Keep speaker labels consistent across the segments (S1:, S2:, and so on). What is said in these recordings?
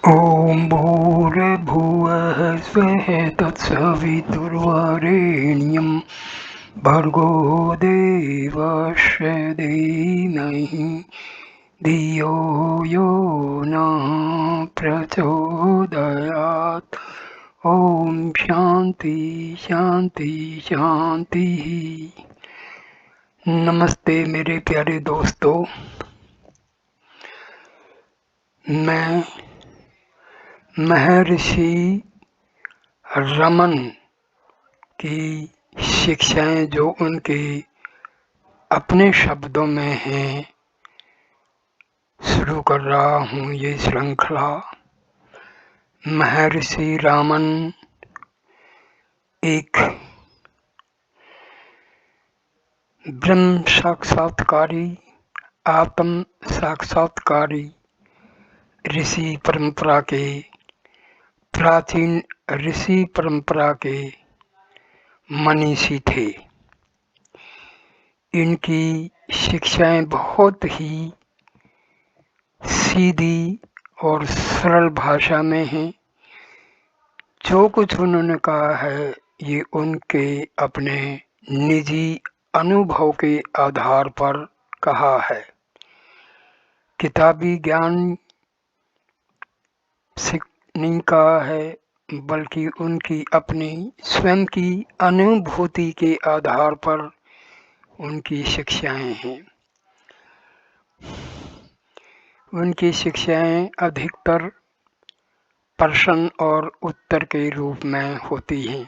S1: ॐ भूर्भुवः स्वः तत्सवितुर्वरेण्यं भर्गो देवस्य धीमहि धियो यो नः प्रचोदयात्। ॐ शांति शांति शांति। नमस्ते मेरे प्यारे दोस्तों, मैं महर्षि रमन की शिक्षाएं जो उनके अपने शब्दों में हैं, शुरू कर रहा हूँ ये श्रृंखला। महर्षि रमन एक ब्रह्म साक्षात्कारी, आत्म साक्षात्कारी ऋषि परंपरा के, प्राचीन ऋषि परंपरा के मनीषी थे। इनकी शिक्षाएं बहुत ही सीधी और सरल भाषा में हैं। जो कुछ उन्होंने कहा है ये उनके अपने निजी अनुभव के आधार पर कहा है। किताबी ज्ञान नहीं कहा है, बल्कि उनकी अपनी स्वयं की अनुभूति के आधार पर उनकी शिक्षाएं हैं। उनकी शिक्षाएं अधिकतर प्रश्न और उत्तर के रूप में होती हैं।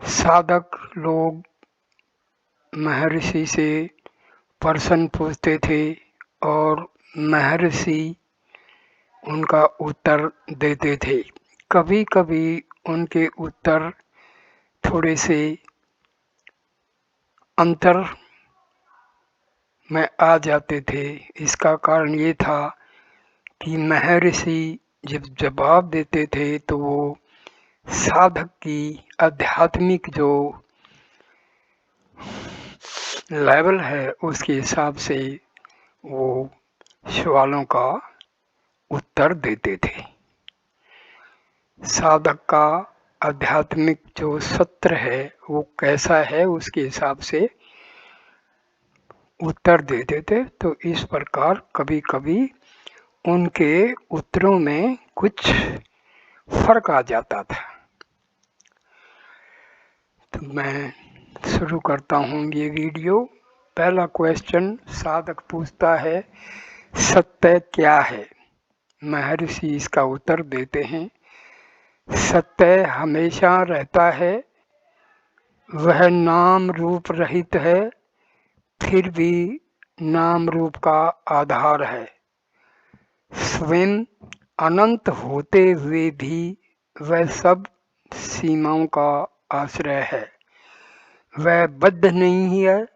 S1: साधक लोग महर्षि से प्रश्न पूछते थे और महर्षि उनका उत्तर देते थे। कभी कभी उनके उत्तर थोड़े से अंतर में आ जाते थे। इसका कारण ये था कि महर्षि जब जवाब देते थे तो वो साधक की आध्यात्मिक जो लेवल है उसके हिसाब से वो सवालों का उत्तर देते थे। साधक का आध्यात्मिक जो सत्र है वो कैसा है उसके हिसाब से उत्तर देते थे। तो इस प्रकार कभी कभी उनके उत्तरों में कुछ फर्क आ जाता था। तो मैं शुरू करता हूँ ये वीडियो। पहला क्वेश्चन साधक पूछता है, सत्य क्या है? महर्षि इसका उत्तर देते हैं, सत्य हमेशा रहता है, वह नाम रूप रहित है, फिर भी नाम रूप का आधार है। स्वयं अनंत होते हुए भी वह सब सीमाओं का आश्रय है। वह बद्ध नहीं है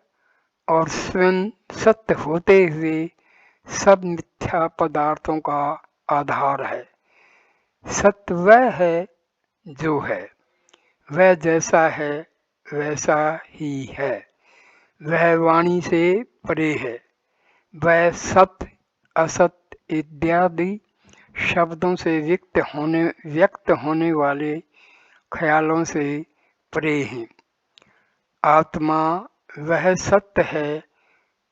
S1: और स्वयं सत्य होते हुए सब मिथ्या पदार्थों का आधार है। सत्य वह है जो है, वह जैसा है वैसा ही है, वह वाणी से परे है, वह सत्य असत्य इत्यादि शब्दों से व्यक्त होने वाले ख्यालों से परे हैं। आत्मा वह सत्य है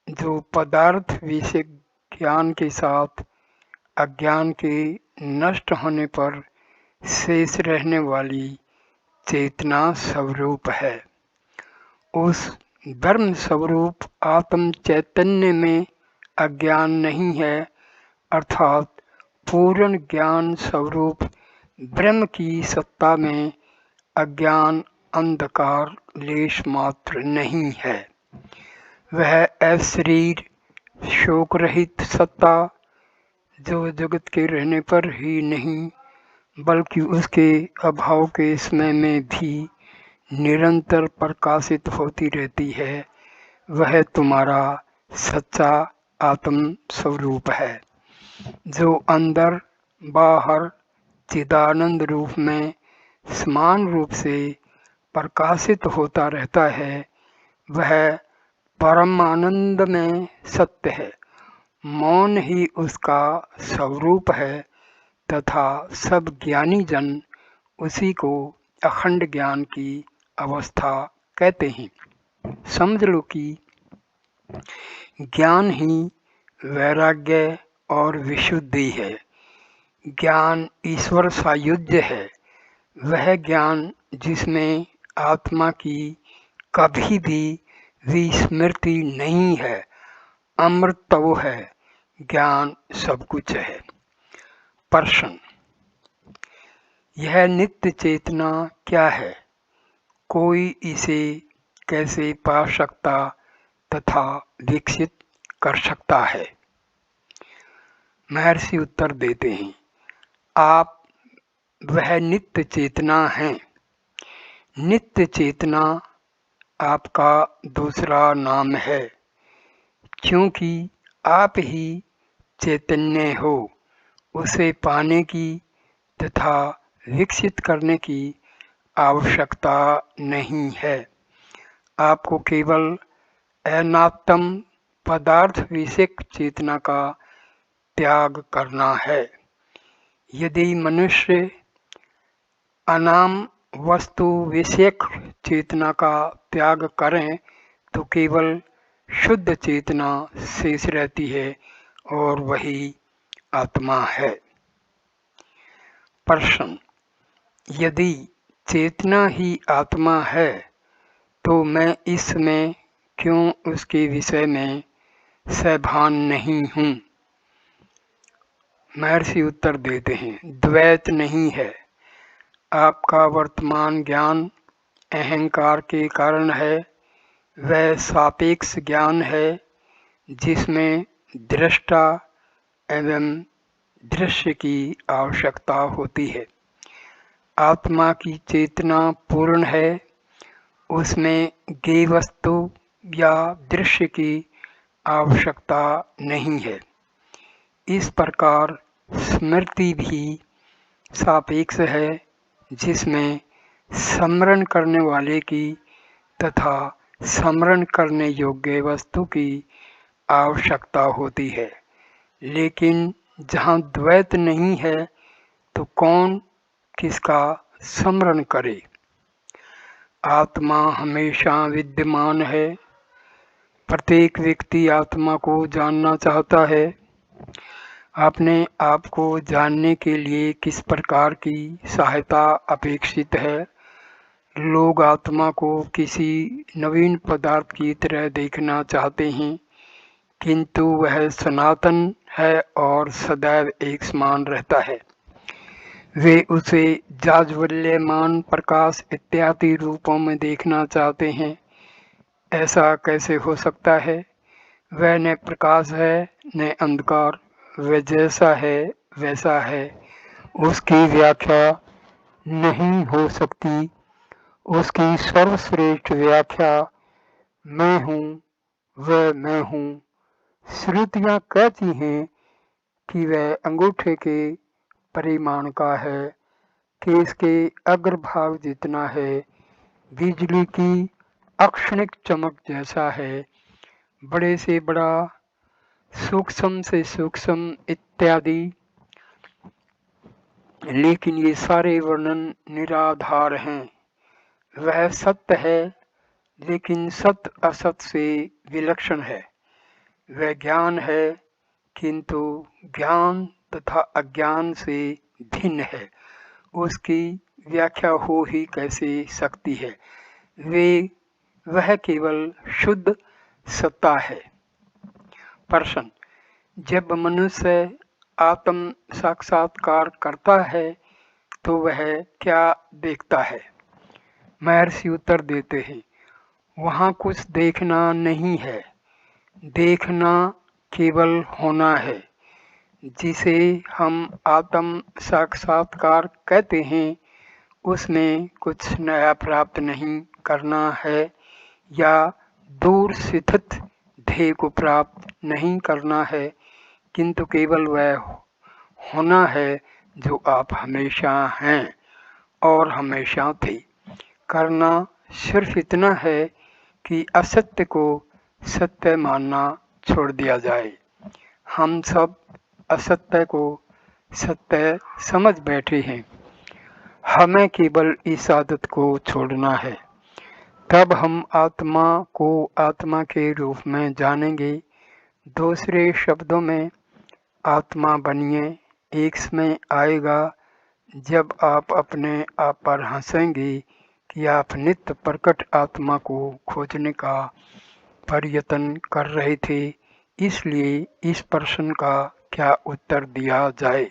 S1: जो पदार्थ विषय ज्ञान के साथ अज्ञान के नष्ट होने पर शेष रहने वाली चेतना स्वरूप है। उस ब्रह्म स्वरूप आत्म चैतन्य में अज्ञान नहीं है, अर्थात पूर्ण ज्ञान स्वरूप ब्रह्म की सत्ता में अज्ञान अंधकार लेश मात्र नहीं है। वह अशरीर शोक रहित सत्ता जो जगत के रहने पर ही नहीं बल्कि उसके अभाव के समय में भी निरंतर प्रकाशित होती रहती है, वह तुम्हारा सच्चा आत्म स्वरूप है, जो अंदर बाहर चिदानंद रूप में समान रूप से प्रकाशित होता रहता है। वह परम आनंद में सत्य है मौन ही उसका स्वरूप है तथा सब ज्ञानी जन उसी को अखंड ज्ञान की अवस्था कहते हैं। समझ लो कि ज्ञान ही वैराग्य और विशुद्धि है। ज्ञान ईश्वर सायुज्य है, वह ज्ञान जिसमें आत्मा की कभी भी विस्मृति नहीं है। अमृत तो है, ज्ञान सब कुछ है। प्रश्न: यह नित्य चेतना क्या है? कोई इसे कैसे पा सकता तथा विकसित कर सकता है? महर्षि उत्तर देते हैं, आप वह नित्य चेतना हैं। नित्य चेतना आपका दूसरा नाम है, क्योंकि आप ही चैतन्य हो। उसे पाने की तथा विकसित करने की आवश्यकता नहीं है। आपको केवल अनात्म पदार्थ विषयक चेतना का त्याग करना है। यदि मनुष्य अनाम वस्तु विषयक चेतना का त्याग करें तो केवल शुद्ध चेतना शेष रहती है और वही आत्मा है। प्रश्न: यदि चेतना ही आत्मा है तो मैं इसमें क्यों उसके विषय में सभान नहीं हूँ? महर्षि उत्तर देते हैं, द्वैत नहीं है। आपका वर्तमान ज्ञान अहंकार के कारण है। वह सापेक्ष ज्ञान है जिसमें दृष्टा एवं दृश्य की आवश्यकता होती है। आत्मा की चेतना पूर्ण है, उसमें ज्ञेय वस्तु या दृश्य की आवश्यकता नहीं है। इस प्रकार स्मृति भी सापेक्ष है, जिसमें स्मरण करने वाले की तथा स्मरण करने योग्य वस्तु की आवश्यकता होती है। लेकिन जहाँ द्वैत नहीं है तो कौन किसका स्मरण करे? आत्मा हमेशा विद्यमान है। प्रत्येक व्यक्ति आत्मा को जानना चाहता है। अपने आप को जानने के लिए किस प्रकार की सहायता अपेक्षित है? लोग आत्मा को किसी नवीन पदार्थ की तरह देखना चाहते हैं, किंतु वह सनातन है और सदैव एक समान रहता है। वे उसे जाज्वल्यमान प्रकाश इत्यादि रूपों में देखना चाहते हैं। ऐसा कैसे हो सकता है? वह न प्रकाश है न अंधकार, वह जैसा है वैसा है। उसकी व्याख्या नहीं हो सकती। उसकी सर्वश्रेष्ठ व्याख्या मैं हूँ, वह मैं हूँ। श्रुतियाँ कहती हैं कि वह अंगूठे के परिमाण का है, केस के अग्रभाग जितना है, बिजली की अक्षणिक चमक जैसा है, बड़े से बड़ा, सूक्ष्म से सूक्ष्म इत्यादि। लेकिन ये सारे वर्णन निराधार हैं। वह सत्य है, लेकिन सत्य असत से विलक्षण है। वह ज्ञान है, किंतु ज्ञान तथा अज्ञान से भिन्न है। उसकी व्याख्या हो ही कैसे सकती है? वह केवल शुद्ध सत्ता है। प्रश्न: जब मनुष्य आत्म साक्षात्कार करता है तो वह क्या देखता है? महर्षि उत्तर देते हैं, वहाँ कुछ देखना नहीं है, देखना केवल होना है। जिसे हम आत्म साक्षात्कार कहते हैं उसमें कुछ नया प्राप्त नहीं करना है या दूर स्थित ध्येय को प्राप्त नहीं करना है, किंतु केवल वह होना है जो आप हमेशा हैं और हमेशा थे। करना सिर्फ इतना है कि असत्य को सत्य मानना छोड़ दिया जाए। हम सब असत्य को सत्य समझ बैठे हैं। हमें केवल इस आदत को छोड़ना है, तब हम आत्मा को आत्मा के रूप में जानेंगे। दूसरे शब्दों में, आत्मा बनिए एक समय आएगा जब आप अपने आप पर हंसेंगे कि आप नित्य प्रकट आत्मा को खोजने का प्रयत्न कर रहे थे। इसलिए इस प्रश्न का क्या उत्तर दिया जाए?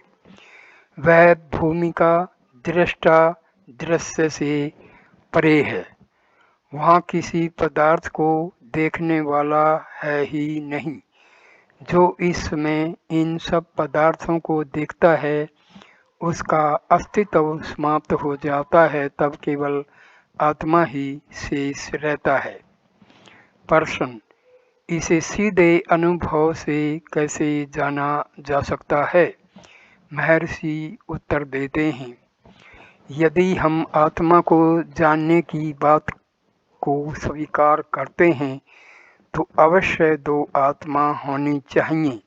S1: वह भूमिका दृष्टा दृश्य से परे है। वहाँ किसी पदार्थ को देखने वाला है ही नहीं। जो इस समय इन सब पदार्थों को देखता है, उसका अस्तित्व समाप्त हो जाता है, तब केवल आत्मा ही शेष रहता है। प्रश्न: इसे सीधे अनुभव से कैसे जाना जा सकता है? महर्षि उत्तर देते हैं, यदि हम आत्मा को जानने की बात को स्वीकार करते हैं तो अवश्य दो आत्मा होनी चाहिए,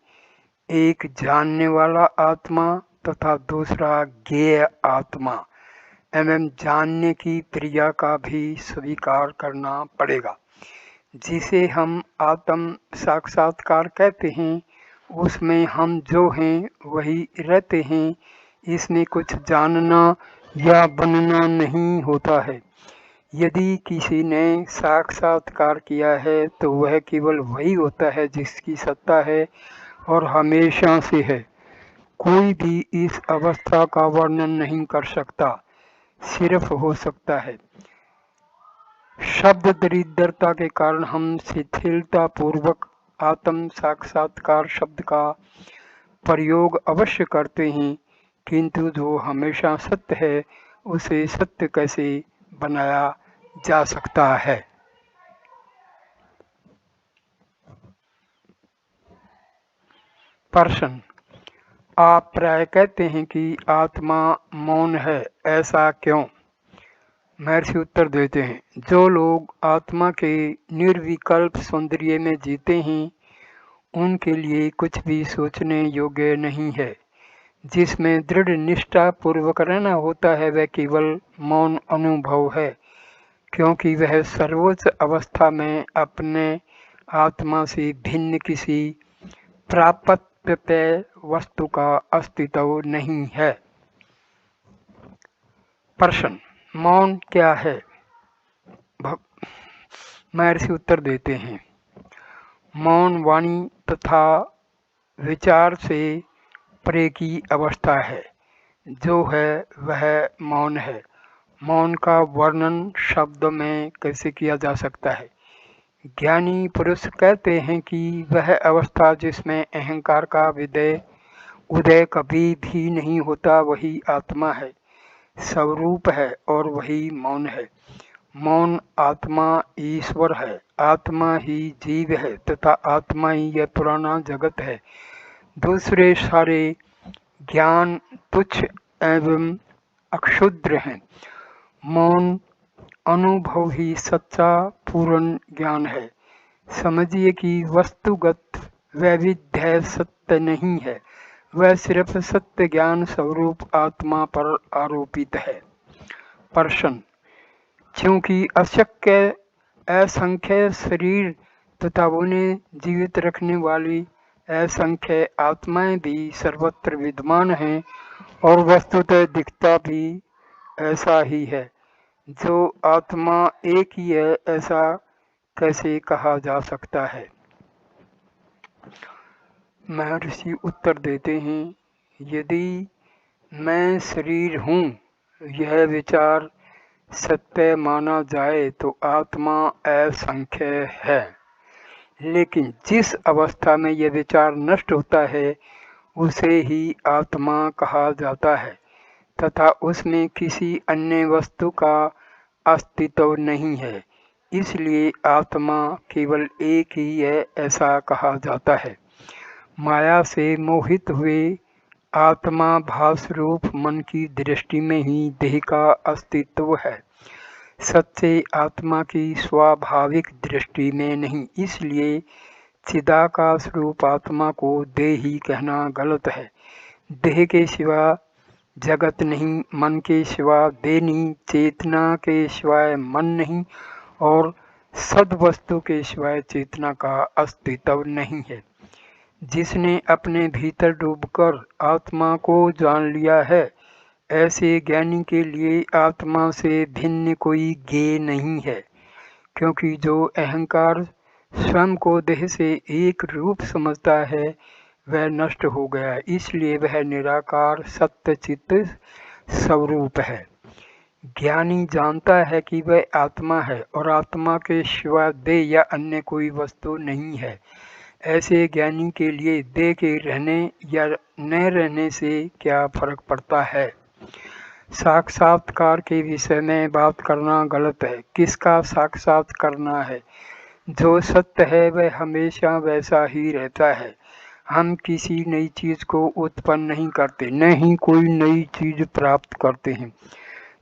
S1: एक जानने वाला आत्मा तथा दूसरा ज्ञेय आत्मा। एवं जानने की क्रिया का भी स्वीकार करना पड़ेगा। जिसे हम आत्म साक्षात्कार कहते हैं, उसमें हम जो हैं वही रहते हैं। इसमें कुछ जानना या बनना नहीं होता है। यदि किसी ने साक्षात्कार किया है तो वह केवल वही होता है जिसकी सत्ता है और हमेशा से है। कोई भी इस अवस्था का वर्णन नहीं कर सकता, सिर्फ हो सकता है। शब्द दरिद्रता के कारण हम शिथिलता पूर्वक आत्म साक्षात्कार शब्द का प्रयोग अवश्य करते हैं, किंतु जो हमेशा सत्य है उसे सत्य कैसे बनाया जा सकता है? प्रश्न: आप प्राय कहते हैं कि आत्मा मौन है, ऐसा क्यों? महर्षि उत्तर देते हैं, जो लोग आत्मा के निर्विकल्प सौंदर्य में जीते हैं, उनके लिए कुछ भी सोचने योग्य नहीं है। जिसमें दृढ़ निष्ठा पूर्वक रहना होता है वह केवल मौन अनुभव है, क्योंकि वह सर्वोच्च अवस्था में अपने आत्मा से भिन्न किसी प्राप्तव्य वस्तु का अस्तित्व नहीं है। प्रश्न: मौन क्या है? महर्षि उत्तर देते हैं, मौन वाणी तथा विचार से परे की अवस्था है। जो है वह मौन है। मौन का वर्णन शब्द में कैसे किया जा सकता है? ज्ञानी पुरुष कहते हैं कि वह अवस्था जिसमें अहंकार का उदय कभी भी नहीं होता, वही आत्मा है, स्वरूप है और वही मौन है। मौन आत्मा ईश्वर है, आत्मा ही जीव है तथा आत्मा ही यह पुराना जगत है। दूसरे सारे ज्ञान तुच्छ एवं अक्षुद्र हैं। मौन अनुभव ही सच्चा पूर्ण ज्ञान है। समझिए कि वस्तुगत वैविध्य सत्य नहीं है, वह सिर्फ सत्य ज्ञान स्वरूप आत्मा पर आरोपित है। प्रश्न: क्योंकि अशक्य असंख्य शरीर तथा उन्हें जीवित रखने वाली असंख्य आत्माएं भी सर्वत्र विद्यमान हैं और वस्तुतः दिखता भी ऐसा ही है। जो आत्मा एक ही है, ऐसा कैसे कहा जा सकता है? महर्षि उत्तर देते हैं, यदि मैं शरीर हूँ यह विचार सत्य माना जाए तो आत्मा असंख्य है। लेकिन जिस अवस्था में यह विचार नष्ट होता है उसे ही आत्मा कहा जाता है तथा उसमें किसी अन्य वस्तु का अस्तित्व नहीं है। इसलिए आत्मा केवल एक ही है, ऐसा कहा जाता है। माया से मोहित हुए आत्मा भास रूप मन की दृष्टि में ही देह का अस्तित्व है, सच्चे आत्मा की स्वाभाविक दृष्टि में नहीं। इसलिए चिदाकाश रूप आत्मा को देह ही कहना गलत है। देह के सिवा जगत नहीं, मन के सिवा देह नहीं, चेतना के सिवाय मन नहीं और सद्वस्तु के सिवाय चेतना का अस्तित्व नहीं है। जिसने अपने भीतर डूबकर आत्मा को जान लिया है, ऐसे ज्ञानी के लिए आत्मा से भिन्न कोई ज्ञेय नहीं है, क्योंकि जो अहंकार स्वयं को देह से एक रूप समझता है वह नष्ट हो गया, इसलिए वह निराकार सत्य चित्त स्वरूप है। ज्ञानी जानता है कि वह आत्मा है और आत्मा के सिवा देह या अन्य कोई वस्तु नहीं है। ऐसे ज्ञानी के लिए देह के रहने या न रहने से क्या फर्क पड़ता है। साक्षात्कार के विषय में बात करना गलत है। किसका साक्षात करना है? जो सत्य है वह हमेशा वैसा ही रहता है। हम किसी नई चीज को उत्पन्न नहीं करते, न ही कोई नई चीज प्राप्त करते हैं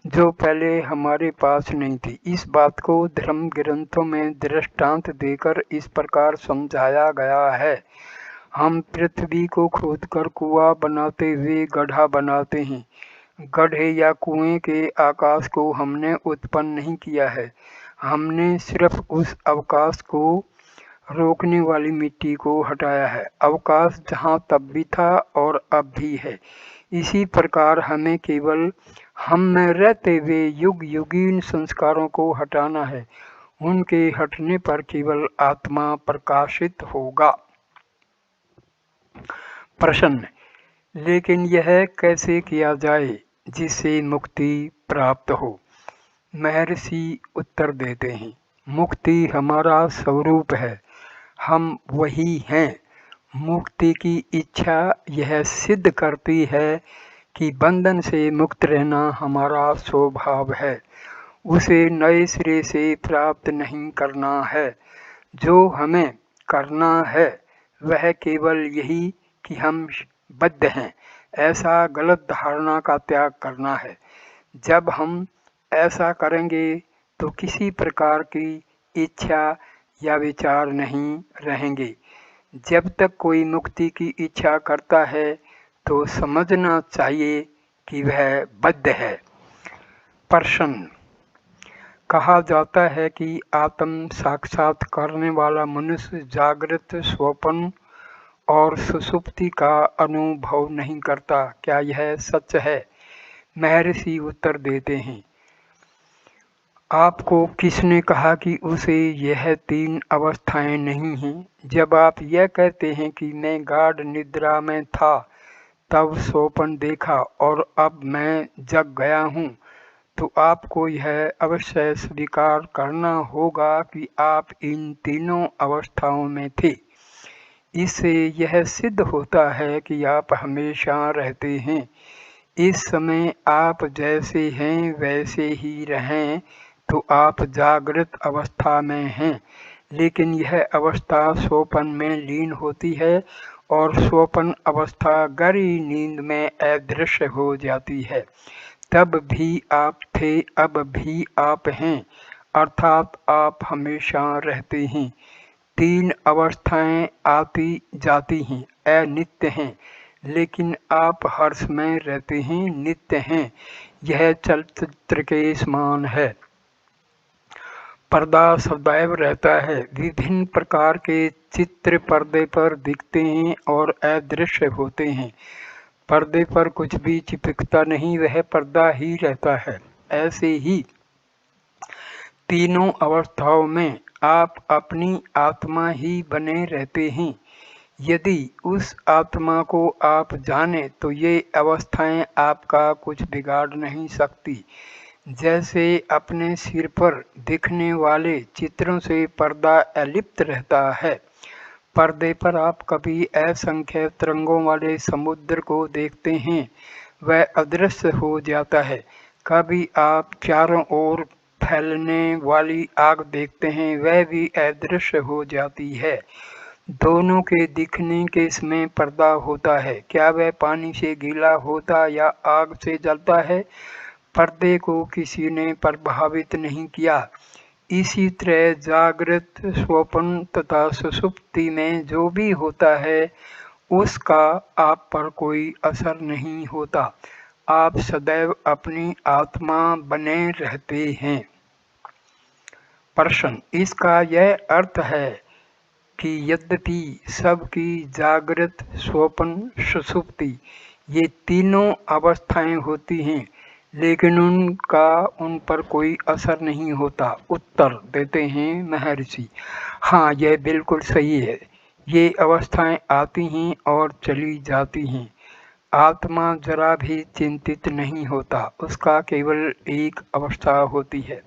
S1: जो पहले हमारे पास नहीं थी। इस बात को धर्म ग्रंथों में दृष्टांत देकर इस प्रकार समझाया गया है। हम पृथ्वी को खोदकर कुआं बनाते हुए गड्ढा बनाते हैं। गड्ढे या कुएं के आकाश को हमने उत्पन्न नहीं किया है, हमने सिर्फ उस अवकाश को रोकने वाली मिट्टी को हटाया है। अवकाश जहाँ तब भी था और अब भी है। इसी प्रकार हमें केवल हम में रहते हुए युग युगीन संस्कारों को हटाना है। उनके हटने पर केवल आत्मा प्रकाशित होगा। प्रश्न: लेकिन यह कैसे किया जाए जिससे मुक्ति प्राप्त हो? महर्षि उत्तर देते हैं, मुक्ति हमारा स्वरूप है, हम वही हैं। मुक्ति की इच्छा यह सिद्ध करती है कि बंधन से मुक्त रहना हमारा स्वभाव है, उसे नए सिरे से प्राप्त नहीं करना है। जो हमें करना है वह केवल यही कि हम बद्ध हैं, ऐसा गलत धारणा का त्याग करना है। जब हम ऐसा करेंगे तो किसी प्रकार की इच्छा या विचार नहीं रहेंगे। जब तक कोई मुक्ति की इच्छा करता है तो समझना चाहिए कि वह बद्ध है। प्रश्न: कहा जाता है कि आत्म साक्षात करने वाला मनुष्य जागृत, स्वप्न और सुषुप्ति का अनुभव नहीं करता, क्या यह सच है? महर्षि उत्तर देते हैं, आपको किसने कहा कि उसे यह तीन अवस्थाएं नहीं हैं? जब आप यह कहते हैं कि मैं गाढ़ निद्रा में था, तब स्वप्न देखा और अब मैं जग गया हूँ, तो आपको यह अवश्य स्वीकार करना होगा कि आप इन तीनों अवस्थाओं में थे। इससे यह सिद्ध होता है कि आप हमेशा रहते हैं। इस समय आप जैसे हैं वैसे ही रहें तो आप जागृत अवस्था में हैं, लेकिन यह अवस्था स्वप्न में लीन होती है और स्वप्न अवस्था गहरी नींद में अदृश्य हो जाती है। तब भी आप थे, अब भी आप हैं, अर्थात आप हमेशा रहते हैं। तीन अवस्थाएं आती जाती हैं, अनित्य हैं, लेकिन आप हर्ष में रहते हैं, नित्य हैं। यह चलचित्र के समान है। पर्दा सदैव रहता है। विभिन्न प्रकार के चित्र पर्दे पर दिखते हैं और अदृश्य होते हैं। पर्दे पर कुछ भी चिपकता नहीं, वह पर्दा ही रहता है। ऐसे ही तीनों अवस्थाओं में आप अपनी आत्मा ही बने रहते हैं। यदि उस आत्मा को आप जाने तो ये अवस्थाएं आपका कुछ बिगाड़ नहीं सकती। जैसे अपने सिर पर दिखने वाले चित्रों से पर्दा अलिप्त रहता है। पर्दे पर आप कभी असंख्य तरंगों वाले समुद्र को देखते हैं, वह अदृश्य हो जाता है। कभी आप चारों ओर फैलने वाली आग देखते हैं, वह भी अदृश्य हो जाती है। दोनों के दिखने के समय पर्दा होता है। क्या वह पानी से गीला होता या आग से जलता है? पर्दे को किसी ने प्रभावित नहीं किया। इसी तरह जागृत, स्वप्न तथा सुषुप्ति में जो भी होता है उसका आप पर कोई असर नहीं होता। आप सदैव अपनी आत्मा बने रहते हैं। प्रश्न: इसका यह अर्थ है कि यद्यपि सबकी जागृत, स्वप्न, सुषुप्ति ये तीनों अवस्थाएं होती हैं, लेकिन उनका उन पर कोई असर नहीं होता। उत्तर देते हैं महर्षि: हाँ, यह बिल्कुल सही है। ये अवस्थाएं आती हैं और चली जाती हैं। आत्मा जरा भी चिंतित नहीं होता, उसका केवल एक अवस्था होती है।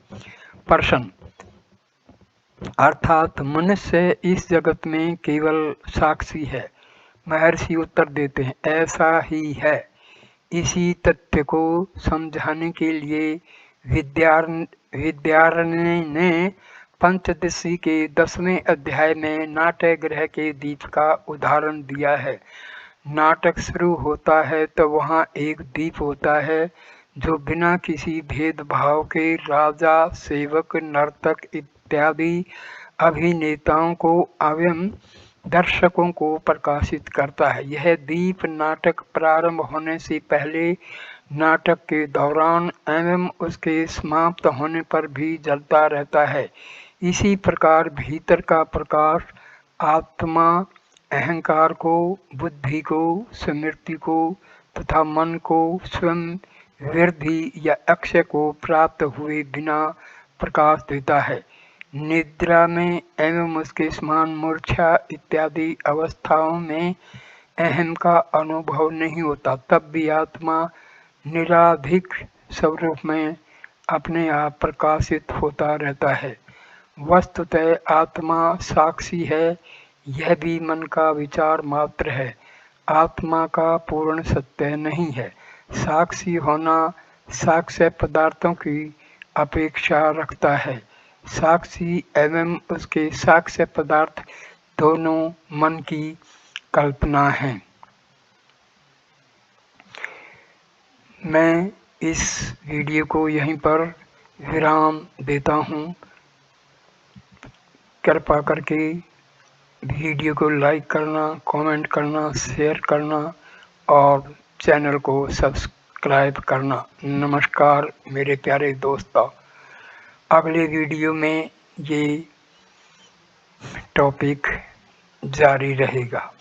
S1: प्रश्न: अर्थात मनुष्य इस जगत में केवल साक्षी है। महर्षि उत्तर देते हैं: ऐसा ही है। इसी तथ्य को समझाने के लिए विद्यारण्य ने पंचदशी के 10वें अध्याय में नाट्यगृह के दीप का उदाहरण दिया है। नाटक शुरू होता है तो वहाँ एक दीप होता है जो बिना किसी भेदभाव के राजा, सेवक, नर्तक इत्यादि अभिनेताओं को एवं दर्शकों को प्रकाशित करता है। यह दीप नाटक प्रारंभ होने से पहले, नाटक के दौरान एवं उसके समाप्त होने पर भी जलता रहता है। इसी प्रकार भीतर का प्रकाश आत्मा, अहंकार को, बुद्धि को, स्मृति को तथा मन को स्वयं वृद्धि या अक्षय को प्राप्त हुए बिना प्रकाश देता है। निद्रा में एवं उसके समान मूर्छा इत्यादि अवस्थाओं में अहम का अनुभव नहीं होता, तब भी आत्मा निराधिक स्वरूप में अपने आप प्रकाशित होता रहता है। वस्तुतः आत्मा साक्षी है, यह भी मन का विचार मात्र है, आत्मा का पूर्ण सत्य नहीं है। साक्षी होना साक्ष्य पदार्थों की अपेक्षा रखता है। साक्षी एवं उसके साक्ष्य पदार्थ दोनों मन की कल्पना हैं। मैं इस वीडियो को यहीं पर विराम देता हूँ। कृपा करके वीडियो को लाइक करना, कमेंट करना, शेयर करना और चैनल को सब्सक्राइब करना। नमस्कार मेरे प्यारे दोस्तों, अगले वीडियो में ये टॉपिक जारी रहेगा।